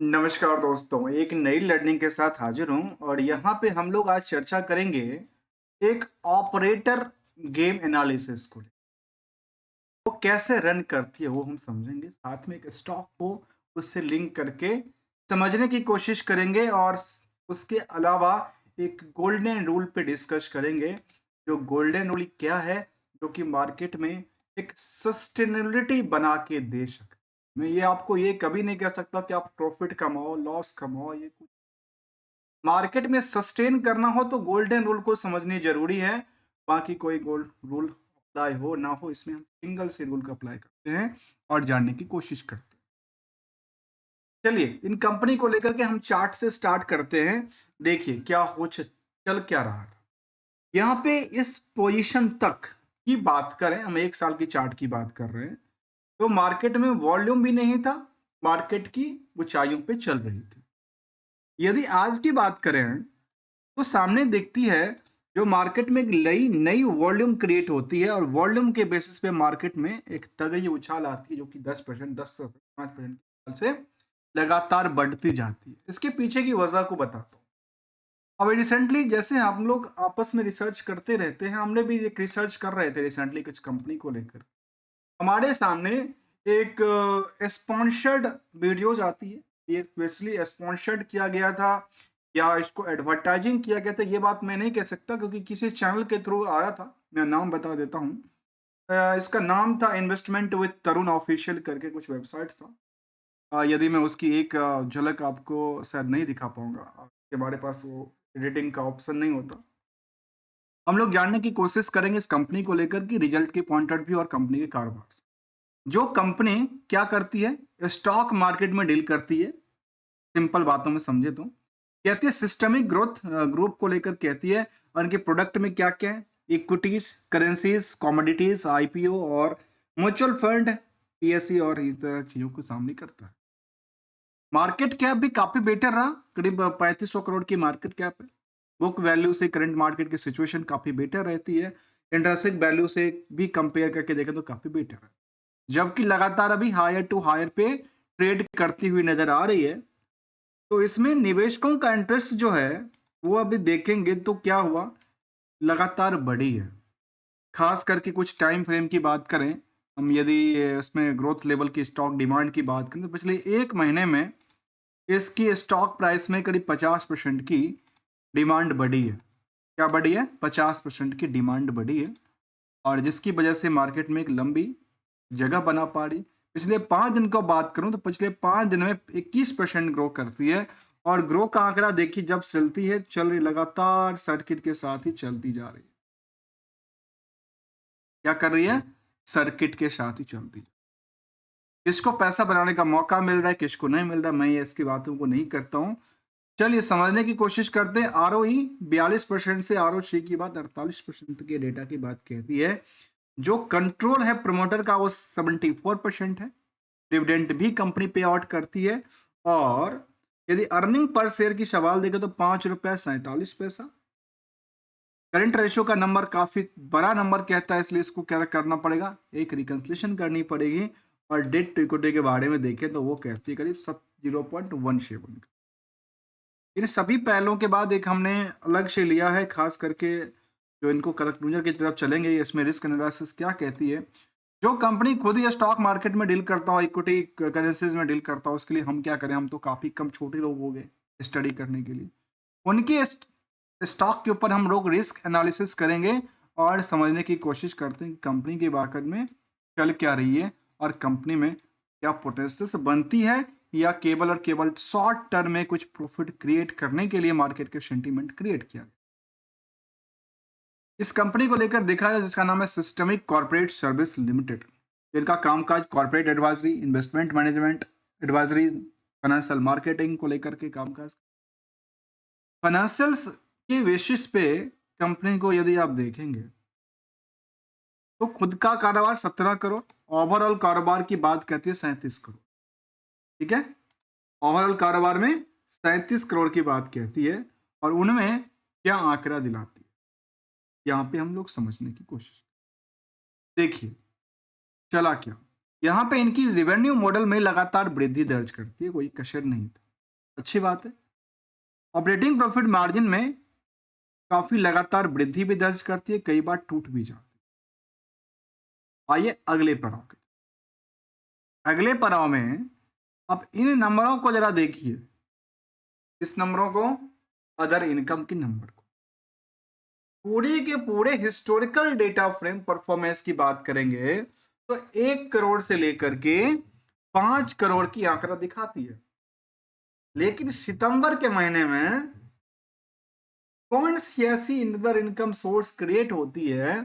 नमस्कार दोस्तों, एक नई लर्निंग के साथ हाजिर हूँ और यहाँ पे हम लोग आज चर्चा करेंगे एक ऑपरेटर गेम एनालिसिस को। वो कैसे रन करती है वो हम समझेंगे, साथ में एक स्टॉक को उससे लिंक करके समझने की कोशिश करेंगे और उसके अलावा एक गोल्डन रूल पे डिस्कस करेंगे। जो गोल्डन रूल क्या है, जो कि मार्केट में एक सस्टेनेबिलिटी बना के दे सकते। मैं ये आपको ये कभी नहीं कह सकता कि आप प्रॉफिट कमाओ, लॉस कमाओ, ये कुछ मार्केट में सस्टेन करना हो तो गोल्डन रूल को समझनी जरूरी है। बाकी कोई गोल्ड रूल अप्लाई हो ना हो, इसमें हम सिंगल से रूल का अप्लाई करते हैं और जानने की कोशिश करते हैं। चलिए इन कंपनी को लेकर के हम चार्ट से स्टार्ट करते हैं। देखिए क्या हो चल क्या रहा था यहाँ पे। इस पोजीशन तक की बात करें, हम एक साल की चार्ट की बात कर रहे हैं, तो मार्केट में वॉल्यूम भी नहीं था, मार्केट की ऊंचाइयों पे चल रही थी। यदि आज की बात करें तो सामने दिखती है जो मार्केट में एक नई नई वॉल्यूम क्रिएट होती है और वॉल्यूम के बेसिस पे मार्केट में एक तगड़ी उछाल आती है जो कि 10%, 5% से लगातार बढ़ती जाती है। इसके पीछे की वजह को बताता हूँ। अब रिसेंटली जैसे हम लोग आपस में रिसर्च करते रहते हैं, हमने भी एक रिसर्च कर रहे थे रिसेंटली कुछ कंपनी को लेकर। हमारे सामने एक स्पॉन्सर्ड वीडियोज आती है, ये स्पेशली स्पॉन्सर्ड किया गया था या इसको एडवर्टाइजिंग किया गया था, ये बात मैं नहीं कह सकता क्योंकि किसी चैनल के थ्रू आया था। मैं नाम बता देता हूँ। इसका नाम था इन्वेस्टमेंट विद तरुण ऑफिशियल करके कुछ वेबसाइट था। यदि मैं उसकी एक झलक आपको शायद नहीं दिखा पाऊंगा, हमारे पास वो एडिटिंग का ऑप्शन नहीं होता। हम लोग जानने की कोशिश करेंगे इस कंपनी को लेकर कि रिजल्ट के पॉइंट ऑफ व्यू और कंपनी के कारोबार से। जो कंपनी क्या करती है, स्टॉक मार्केट में डील करती है। सिंपल बातों में समझे तो कहती है सिस्टमिक ग्रोथ ग्रुप को लेकर कहती है। और इनके प्रोडक्ट में क्या क्या है, इक्विटीज, करेंसीज, कमोडिटीज, आईपीओ और म्यूचुअल फंड, पीएससी और इस तरह की चीजों को सामने करता है। मार्केट कैप भी काफी बेटर रहा, करीब 3500 करोड़ की मार्केट कैप है। बुक वैल्यू से करंट मार्केट की सिचुएशन काफी बेटर रहती है। इंट्रिंसिक वैल्यू से भी कंपेयर करके देखें तो काफी बेटर है, जबकि लगातार अभी हायर टू हायर पे ट्रेड करती हुई नजर आ रही है। तो इसमें निवेशकों का इंटरेस्ट जो है वो अभी देखेंगे तो क्या हुआ, लगातार बढ़ी है। खास करके कुछ टाइम फ्रेम की बात करें, हम यदि इसमें ग्रोथ लेवल की स्टॉक डिमांड की बात करें तो पिछले एक महीने में इसकी स्टॉक प्राइस में करीब 50% की डिमांड बढ़ी है। क्या बढ़ी है? 50% की डिमांड बढ़ी है और जिसकी वजह से मार्केट में एक लंबी जगह बना पा रही। पिछले 5 दिन को बात करूं तो पिछले 5 दिन में 21% ग्रो करती है। और ग्रो का आंकड़ा देखिए, जब चलती है चल रही लगातार सर्किट के साथ ही चलती जा रही है। क्या कर रही है? सर्किट के साथ ही चलती है। किसको पैसा बनाने का मौका मिल रहा है, किसको नहीं मिल रहा, मैं ये इसकी बातों को नहीं करता हूं। चलिए समझने की कोशिश करते हैं। आरओई 42% से आरओसी की बात 48% के डेटा की बात कहती है। जो कंट्रोल है प्रमोटर का वो 74% है। डिविडेंड भी कंपनी पे आउट करती है। और यदि अर्निंग पर शेयर की सवाल देखें तो 5 रुपया 47 पैसा। करंट रेशियो का नंबर काफी बड़ा नंबर कहता है, इसलिए इसको क्या करना पड़ेगा, एक रिकंसलेशन करनी पड़ेगी। और डेट टू इक्विटी के बारे में देखें तो वो कहती है करीब सब 0.17। इन सभी पहलों के बाद एक हमने अलग से लिया है, खास करके जो इनको कंक्लूजन की तरफ चलेंगे। इसमें रिस्क एनालिसिस क्या कहती है। जो कंपनी खुद ही स्टॉक मार्केट में डील करता हो, इक्विटी करेंसीज में डील करता हो, उसके लिए हम क्या करें, हम तो काफी कम छोटे लोग हो गए स्टडी करने के लिए। उनके स्टॉक के ऊपर हम लोग रिस्क एनालिसिस करेंगे और समझने की कोशिश करते हैं कि कंपनी के मार्केट में चल क्या रही है और कंपनी में क्या पोटेंशियल बनती है, या केवल और केवल शॉर्ट टर्म में कुछ प्रॉफिट क्रिएट करने के लिए मार्केट के सेंटीमेंट क्रिएट किया गया। इस कंपनी को लेकर देखा जाए जिसका नाम है सिस्टमिक कॉर्पोरेट सर्विस लिमिटेड। इनका कामकाज corporate advisory, investment management advisory, financial marketing को लेकर के कामकाज। फाइनेंशियल्स के बेसिस पे कंपनी को यदि आप देखेंगे तो खुद का कारोबार 17 करोड़, ओवरऑल कारोबार की बात करती है 37 करोड़। ठीक है, ओवरऑल कारोबार में 37 करोड़ की बात कहती है और उनमें क्या आंकड़ा दिलाती है, यहाँ पे हम लोग समझने की कोशिश। देखिए चला क्या, यहाँ पे इनकी रेवेन्यू मॉडल में लगातार वृद्धि दर्ज करती है, कोई कसर नहीं था। अच्छी बात है। ऑपरेटिंग प्रॉफिट मार्जिन में काफी लगातार वृद्धि भी दर्ज करती है, कई बार टूट भी जाती है। आइए अगले पड़ाव के, अगले पड़ाव में अब इन नंबरों को जरा देखिए, इस नंबरों को, अदर इनकम के नंबर को, पूरे के पूरे हिस्टोरिकल डेटा फ्रेम परफॉर्मेंस की बात करेंगे तो 1 करोड़ से लेकर के 5 करोड़ की आंकड़ा दिखाती है। लेकिन सितंबर के महीने में कौन सी ऐसी अदर इनकम सोर्स क्रिएट होती है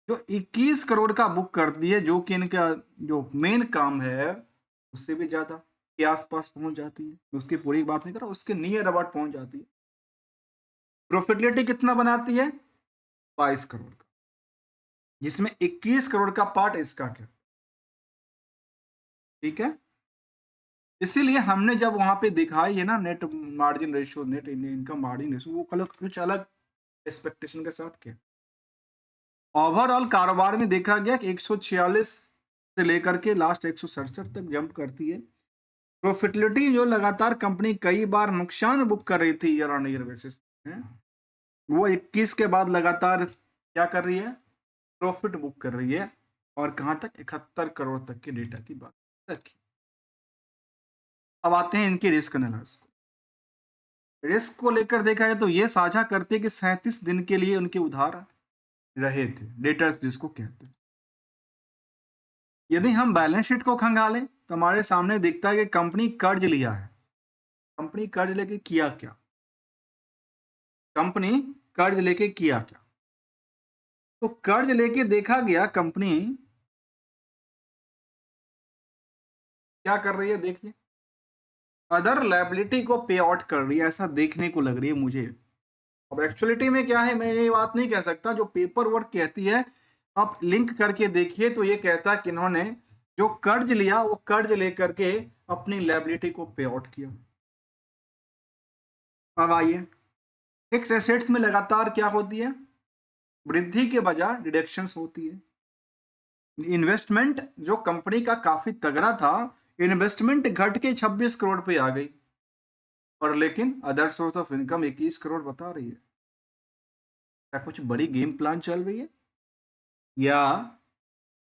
जो 21 करोड़ का बुक करती है, जो कि इनका जो मेन काम है उससे भी ज्यादा के आसपास पहुंच जाती है। उसकी पूरी बात नहीं कर रहा, उसके नियर अबाउट पहुंच जाती है। प्रॉफिटेबिलिटी कितना बनाती है? 22 करोड़ का, जिसमें 21 करोड़ का पार्ट इसका क्या, ठीक है। इसीलिए हमने जब वहां पे दिखाई है ना net margin ratio, net income margin ratio, वो कुछ अलग एक्सपेक्टेशन के साथ किया। ओवरऑल कारोबार में देखा गया कि 146 से लेकर के लास्ट 167 तक जंप करती है। प्रॉफिटेबिलिटी जो लगातार कंपनी कई बार नुकसान बुक कर रही थी ईयर ऑन ईयर बेसिस में, वो 21 के बाद लगातार क्या कर रही है? प्रॉफिट बुक कर रही है। और कहां तक? 71 करोड़ तक के डेटा की बात रखी। अब आते हैं इनके रिस्क एनालिसिस को। रिस्क को लेकर देखा है तो ये साझा करते कि 37 दिन के लिए उनके उधार रहे थे, डेटर्स जिसको कहते हैं। यदि हम बैलेंस शीट को खंगालें तो हमारे सामने दिखता है कि कंपनी कर्ज लिया है। कंपनी कर्ज लेके किया क्या? कंपनी कर्ज लेके किया क्या? तो कर्ज लेके देखा गया कंपनी क्या कर रही है, देखिए, अदर लायबिलिटी को पे आउट कर रही है, ऐसा देखने को लग रही है मुझे। अब एक्चुअलिटी में क्या है, मैं ये बात नहीं कह सकता, जो पेपर वर्क कहती है आप लिंक करके देखिए तो ये कहता है कि इन्होंने जो कर्ज लिया वो कर्ज लेकर के अपनी लायबिलिटी को पे आउट किया। अब आइए, फिक्स एसेट्स में लगातार क्या होती है? वृद्धि के बजाय डिडक्शंस होती है। इन्वेस्टमेंट जो कंपनी का काफी तगड़ा था, इन्वेस्टमेंट घट के 26 करोड़ पे आ गई, और लेकिन other source of income 21 crore बता रही है। क्या कुछ बड़ी गेम प्लान चल रही है, या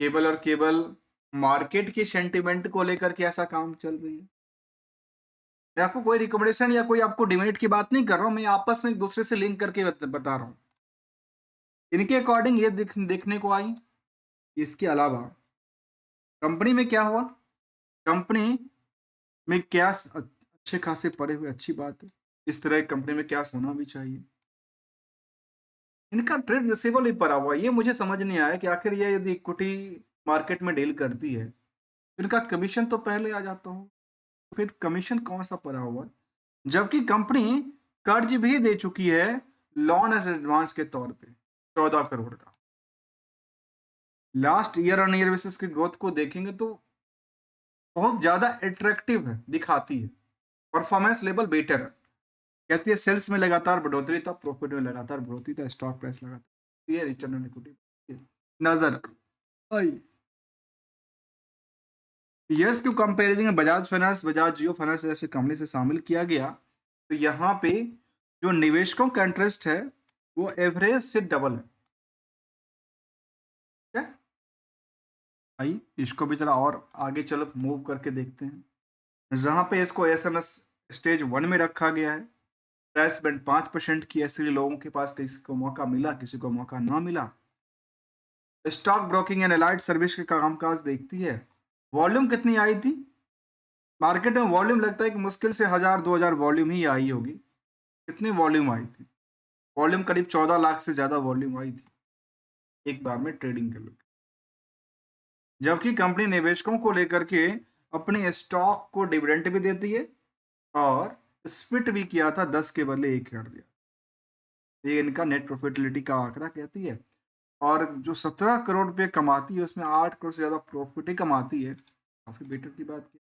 केवल और केवल मार्केट के सेंटिमेंट को लेकर के ऐसा काम चल रही है? मैं आपको कोई रिकमेंडेशन या कोई आपको डिमेरिट की बात नहीं कर रहा हूं, मैं आपस में एक दूसरे से लिंक करके बता रहा हूं। इनके अकॉर्डिंग ये देखने को आई। इसके अलावा कंपनी में क्या हुआ? कंपनी में कैश अच्छे खासे पड़े हुए, अच्छी बात है, इस तरह की कंपनी में कैश होना भी चाहिए। इनका ट्रेड रिसीवेबल ही पड़ा हुआ है। ये मुझे समझ नहीं आया कि आखिर ये यदि इक्विटी मार्केट में डील करती है तो इनका कमीशन तो पहले आ जाता हो, तो फिर कमीशन कौन सा पड़ा हुआ है? जबकि कंपनी कर्ज भी दे चुकी है लोन एज एडवांस के तौर पे 14 करोड़ का। Last year on year basis की ग्रोथ को देखेंगे तो बहुत ज्यादा अट्रैक्टिव है, दिखाती है। परफॉर्मेंस लेवल बेटर है। कहती है सेल्स में लगातार बढ़ोतरी था, प्रॉफिट में लगातार बढ़ोतरी था, स्टॉक प्राइस लगातार, ये रिटर्न ऑन इक्विटी नजर आई। ईयर्स के कंपैरिजन में बजाज फाइनेंस, बजाज जियो फाइनेंस जैसे कंपनी से शामिल किया गया तो यहाँ पे जो निवेशकों का इंटरेस्ट है वो एवरेज से डबल है। क्या भाई, इसको भी जरा और आगे चलो मूव करके देखते हैं। जहां पे इसको एसएमएस स्टेज 1 में रखा गया है, प्राइस बैंड 5% की, ऐसे लोगों के पास किसी को मौका मिला, किसी को मौका ना मिला। Stock broking and allied service के कामकाज देखती है। वॉल्यूम कितनी आई थी मार्केट में? वॉल्यूम लगता है कि मुश्किल से 1000-2000 वॉल्यूम ही आई होगी। कितनी वॉल्यूम आई थी? वॉल्यूम करीब 14 लाख से ज्यादा वॉल्यूम आई थी एक बार में ट्रेडिंग के लिए। जबकि कंपनी निवेशकों को लेकर के अपने स्टॉक को डिविडेंड भी देती है और स्प्लिट भी किया था, 10 के बदले 1 कर दिया। ये इनका नेट प्रॉफिटेबिलिटी का आंकड़ा कहती है। और जो 17 करोड़ रुपए कमाती है उसमें 8 करोड़ से ज्यादा प्रॉफिट ही कमाती है, काफी बेटर की बात की।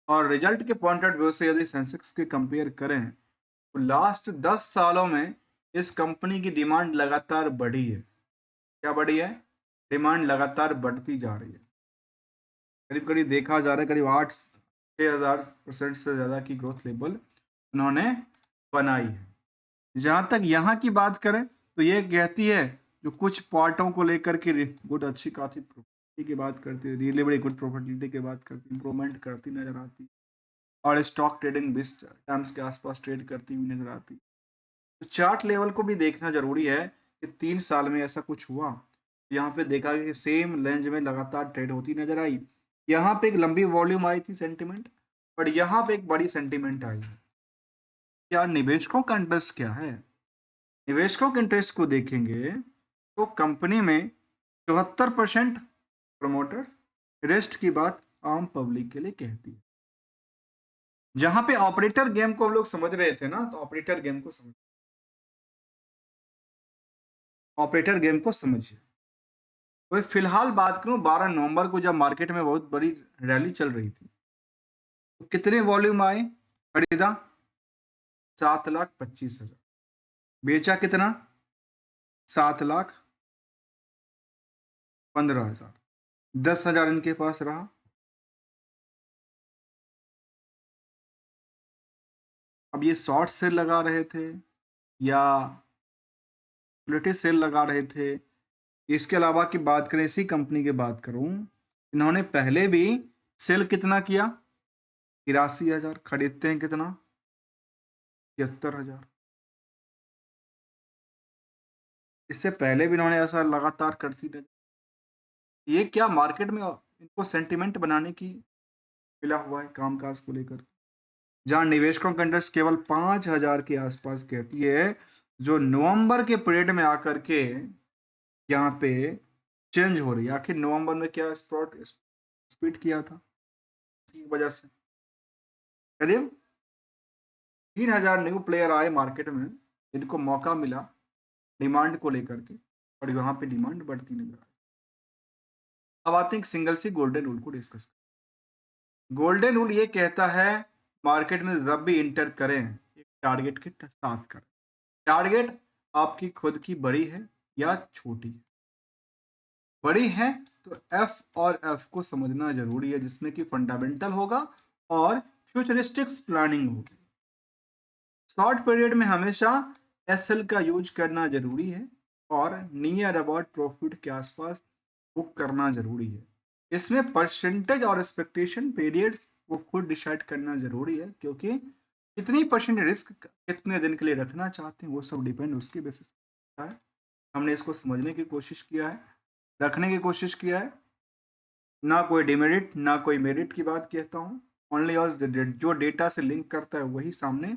और रिजल्ट के पॉइंट ऑफ व्यू से यदि सेंसेक्स के कंपेयर करें तो लास्ट 10 सालों में इस कंपनी की डिमांड लगातार बढ़ी है। क्या बढ़ी है? डिमांड लगातार बढ़ती जा रही है। करीब करीब देखा जा रहा है करीब 6000% से ज़्यादा की ग्रोथ लेवल उन्होंने बनाई है। जहाँ तक यहाँ की बात करें तो ये कहती है जो कुछ पार्टों को लेकर के गुड अच्छी काफ़ी प्रॉफिटिबिलिटी की बात करती है, रियली गुड प्रॉफिटिबिलिटी की बात करती है, इंप्रूवमेंट करती नजर आती है और स्टॉक ट्रेडिंग 20 टाइम्स के आसपास ट्रेड करती हुई नजर आती है। तो चार्ट लेवल को भी देखना जरूरी है कि 3 साल में ऐसा कुछ हुआ। यहाँ पे देखा कि सेम रेंज में लगातार ट्रेड होती नजर आई। यहाँ पे एक लंबी वॉल्यूम आई थी सेंटिमेंट, और यहाँ पे एक बड़ी सेंटिमेंट आई है। क्या निवेशकों का इंटरेस्ट क्या है? निवेशकों के इंटरेस्ट को देखेंगे तो कंपनी में 74% प्रमोटर्स, रेस्ट की बात आम पब्लिक के लिए कहती है। जहां पे ऑपरेटर गेम को हम लोग समझ रहे थे ना, तो ऑपरेटर गेम को समझिए। तो फिलहाल बात करूं 12 नवंबर को, जब मार्केट में बहुत बड़ी रैली चल रही थी, तो कितने वॉल्यूम आए? खरीदा 7,25,000, बेचा कितना? 7,15,000, 10,000 इनके पास रहा। अब ये शॉर्ट सेल लगा रहे थे या सेल लगा रहे थे? इसके अलावा की बात करें, इसी कंपनी की बात करूं, इन्होंने पहले भी सेल कितना किया? 83,000। खरीदते हैं कितना? 73,000। इससे पहले भी इन्होंने ऐसा लगातार करती रही। ये क्या मार्केट में इनको सेंटिमेंट बनाने की मिला हुआ है कामकाज को लेकर, जहां निवेशकों का इंटरेस्ट केवल 5,000 के आसपास कहती है, जो नवंबर के पीरियड में आकर के यहाँ पे चेंज हो रही है। आखिर नवंबर में क्या स्पॉट स्पीड किया था, इसी वजह से करीब 3,000 न्यू प्लेयर आए मार्केट में, जिनको मौका मिला डिमांड को लेकर के, और यहाँ पे डिमांड बढ़ती नजर आई। अब आते हैं सिंगल सी गोल्डन रूल को डिस्कस। गोल्डन रूल ये कहता है मार्केट में जब भी इंटर करें एक टारगेट के साथ करें। टारगेट आपकी खुद की बड़ी है या छोटी है? बड़ी है तो एफ और एफ को समझना जरूरी है, जिसमें कि फंडामेंटल होगा और फ्यूचरिस्टिक्स प्लानिंग होगी। शॉर्ट पीरियड में हमेशा एसएल का यूज करना जरूरी है और नियर अबाउट प्रॉफिट के आसपास बुक करना जरूरी है। इसमें परसेंटेज और एक्सपेक्टेशन पीरियड्स वो खुद डिसाइड करना जरूरी है, क्योंकि कितनी परसेंट रिस्क कितने दिन के लिए रखना चाहते हैं वो सब डिपेंड उसके बेसिस पर है। हमने इसको समझने की कोशिश किया है, रखने की कोशिश किया है, ना कोई डिमेरिट ना कोई मेरिट की बात कहता हूँ। ओनली और जो डेटा से लिंक करता है वही सामने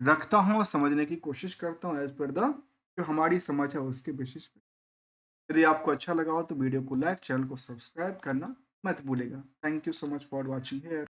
रखता हूँ और समझने की कोशिश करता हूँ एज पर द जो हमारी समझ है उसके बेसिस पे। यदि आपको अच्छा लगा हो तो वीडियो को लाइक, चैनल को सब्सक्राइब करना मत भूलेगा। Thank you so much for watching here.